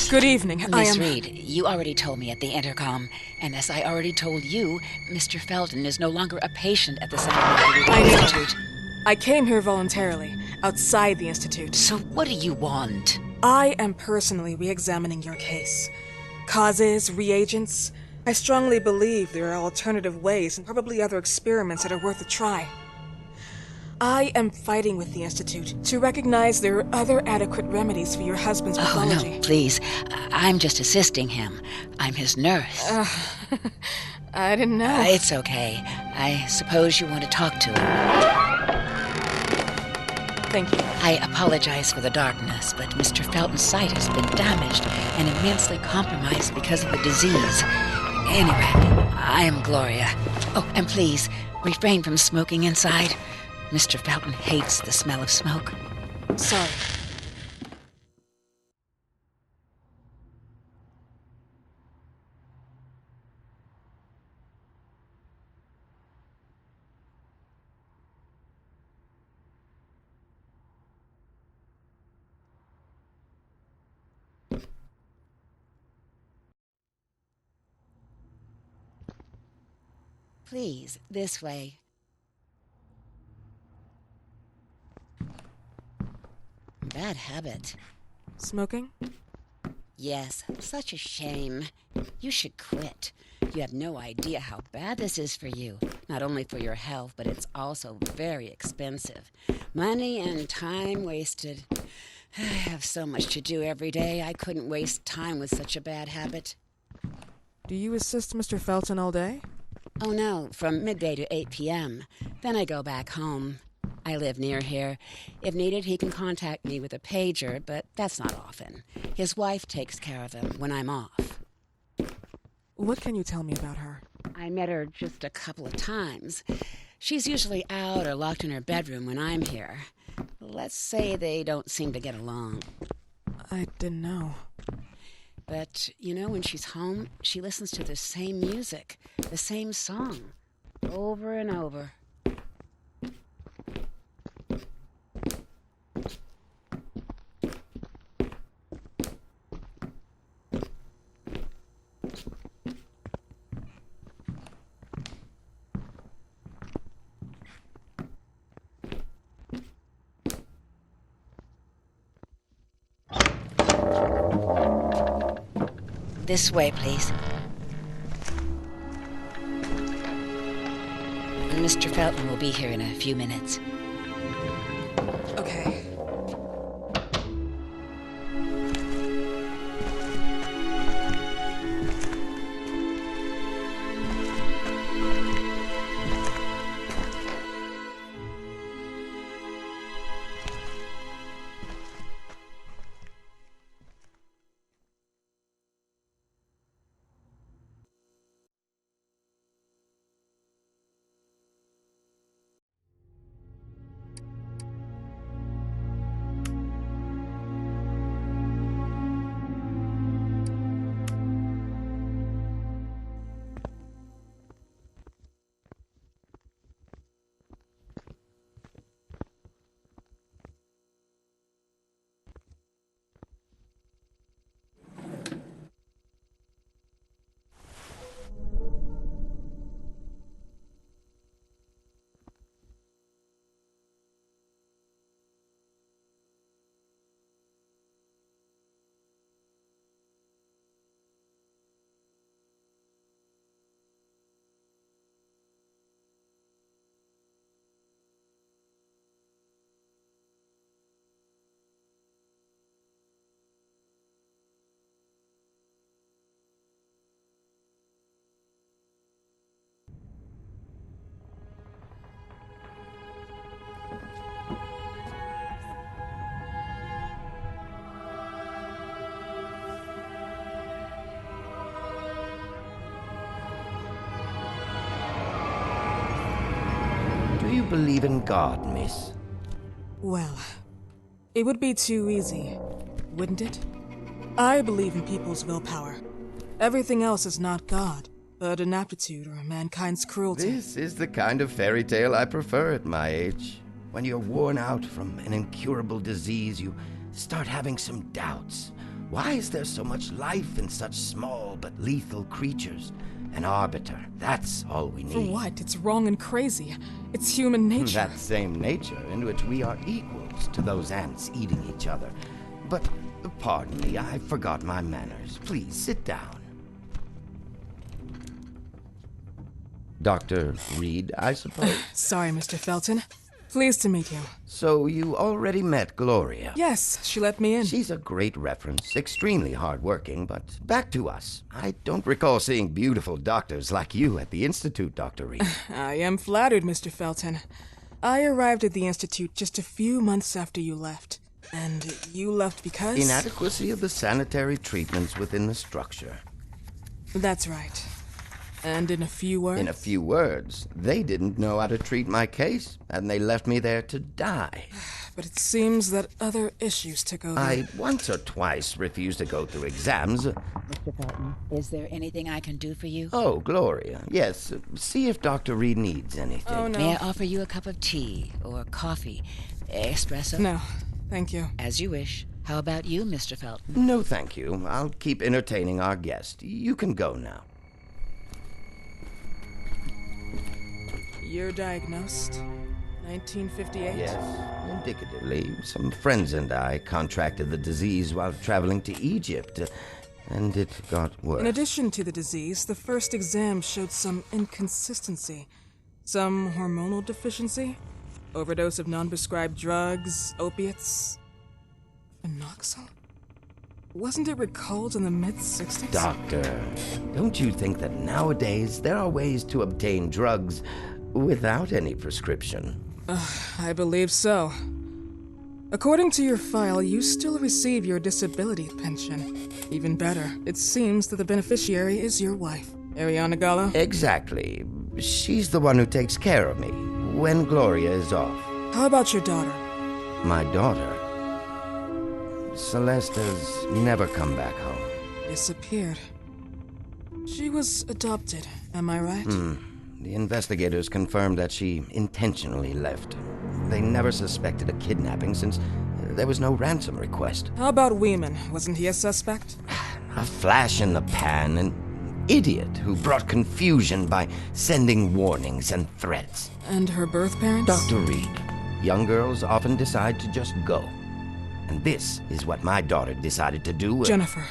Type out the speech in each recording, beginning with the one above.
Good evening. Miss Reed, you already told me at the intercom, and as I already told you, Mr. Felton is no longer a patient at the Scientific Institute. I came here voluntarily, outside the Institute. So what do you want? I am personally re-examining your case. Causes, reagents. I strongly believe there are alternative ways and probably other experiments that are worth a try. I am fighting with the Institute to recognize there are other adequate remedies for your husband's pathology. Oh, no, please. I'm just assisting him. I'm his nurse. I didn't know. It's okay. I suppose you want to talk to him. Thank you. I apologize for the darkness, but Mr. Felton's sight has been damaged and immensely compromised because of the disease. Anyway, I am Gloria. Oh, and please, refrain from smoking inside. Mr. Felton hates the smell of smoke. Sorry. Please, this way. Bad habit. Smoking? Yes, such a shame. You should quit. You have no idea how bad this is for you. Not only for your health, but it's also very expensive. Money and time wasted. I have so much to do every day. I couldn't waste time with such a bad habit. Do you assist Mr. Felton all day? Oh no, from midday to 8 p.m. Then I go back home. I live near here. If needed, he can contact me with a pager, but that's not often. His wife takes care of him when I'm off. What can you tell me about her? I met her just a couple of times. She's usually out or locked in her bedroom when I'm here. Let's say they don't seem to get along. I didn't know. But, when she's home, she listens to the same music, the same song, over and over. This way, please. Mr. Felton will be here in a few minutes. Okay. Do you believe in God, miss? Well, it would be too easy, wouldn't it? I believe in people's willpower. Everything else is not God, but an aptitude or mankind's cruelty. This is the kind of fairy tale I prefer at my age. When you're worn out from an incurable disease, you start having some doubts. Why is there so much life in such small but lethal creatures? An arbiter, that's all we need. For what? It's wrong and crazy. It's human nature. That same nature in which we are equals to those ants eating each other. But, pardon me, I forgot my manners. Please, sit down. Dr. Reed, I suppose? Sorry, Mr. Felton. Pleased to meet you. So you already met Gloria? Yes, she let me in. She's a great reference, extremely hardworking, but back to us. I don't recall seeing beautiful doctors like you at the Institute, Dr. Reed. I am flattered, Mr. Felton. I arrived at the Institute just a few months after you left. And you left because? Inadequacy of the sanitary treatments within the structure. That's right. And in a few words? In a few words, they didn't know how to treat my case, and they left me there to die. But it seems that other issues took over. I once or twice refused to go through exams. Mr. Felton, is there anything I can do for you? Oh, Gloria, yes. See if Dr. Reed needs anything. Oh, no. May I offer you a cup of tea or coffee? Espresso? No, thank you. As you wish. How about you, Mr. Felton? No, thank you. I'll keep entertaining our guest. You can go now. You're diagnosed? 1958? Yes, indicatively. Some friends and I contracted the disease while traveling to Egypt, and it got worse. In addition to the disease, the first exam showed some inconsistency. Some hormonal deficiency? Overdose of non-prescribed drugs, opiates? Phenoxyl? Wasn't it recalled in the mid-60s? Doctor, don't you think that nowadays there are ways to obtain drugs without any prescription? I believe so. According to your file, you still receive your disability pension. Even better, it seems that the beneficiary is your wife, Ariana Gallo. Exactly. She's the one who takes care of me when Gloria is off. How about your daughter? My daughter, Celeste, has never come back home. Disappeared. She was adopted, am I right? The investigators confirmed that she intentionally left. They never suspected a kidnapping since there was no ransom request. How about Weeman? Wasn't he a suspect? A flash in the pan, an idiot who brought confusion by sending warnings and threats. And her birth parents? Dr. Reed, young girls often decide to just go. And this is what my daughter decided to do. Jennifer.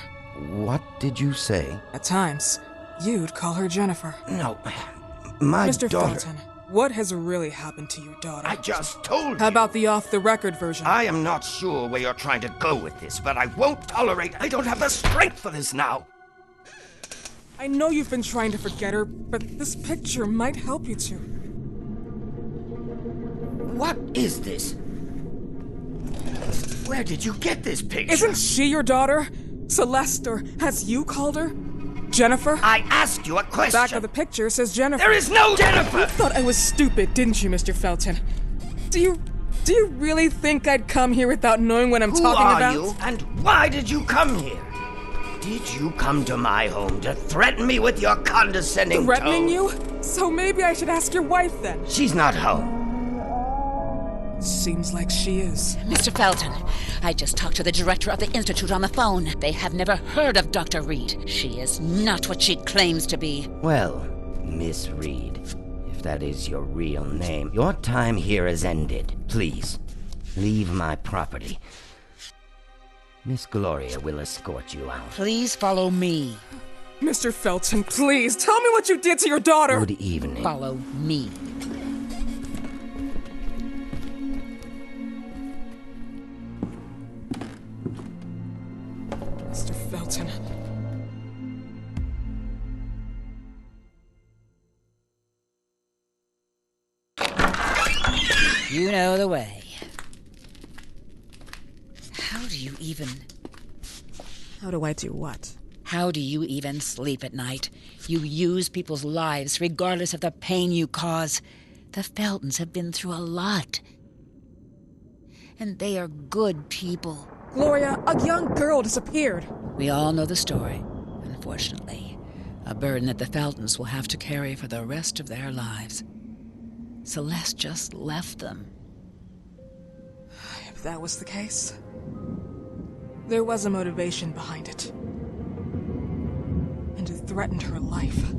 What did you say? At times, you'd call her Jennifer. No, my Mr. daughter... Felton, what has really happened to your daughter? I just told you. How about the off-the-record version? I am not sure where you're trying to go with this, but I won't tolerate... I don't have the strength for this now. I know you've been trying to forget her, but this picture might help you to. What is this? Where did you get this picture? Isn't she your daughter? Celeste, or as you called her? Jennifer? I asked you a question. Back of the picture says Jennifer. There is no Jennifer! You thought I was stupid, didn't you, Mr. Felton? Do you really think I'd come here without knowing what I'm talking about? Who are you, and why did you come here? Did you come to my home to threaten me with your condescending Threatening tone? you? So maybe I should ask your wife then. She's not home. Seems like she is. Mr. Felton, I just talked to the director of the Institute on the phone. They have never heard of Dr. Reed. She is not what she claims to be. Well, Miss Reed, if that is your real name, your time here has ended. Please, leave my property. Miss Gloria will escort you out. Please follow me. Mr. Felton, please, tell me what you did to your daughter! Good evening. Follow me. Mr. Felton. You know the way. How do you even... How do I do what? How do you even sleep at night? You use people's lives regardless of the pain you cause. The Feltons have been through a lot. And they are good people. Gloria, a young girl disappeared. We all know the story, unfortunately. A burden that the Feltons will have to carry for the rest of their lives. Celeste just left them. If that was the case... There was a motivation behind it. And it threatened her life.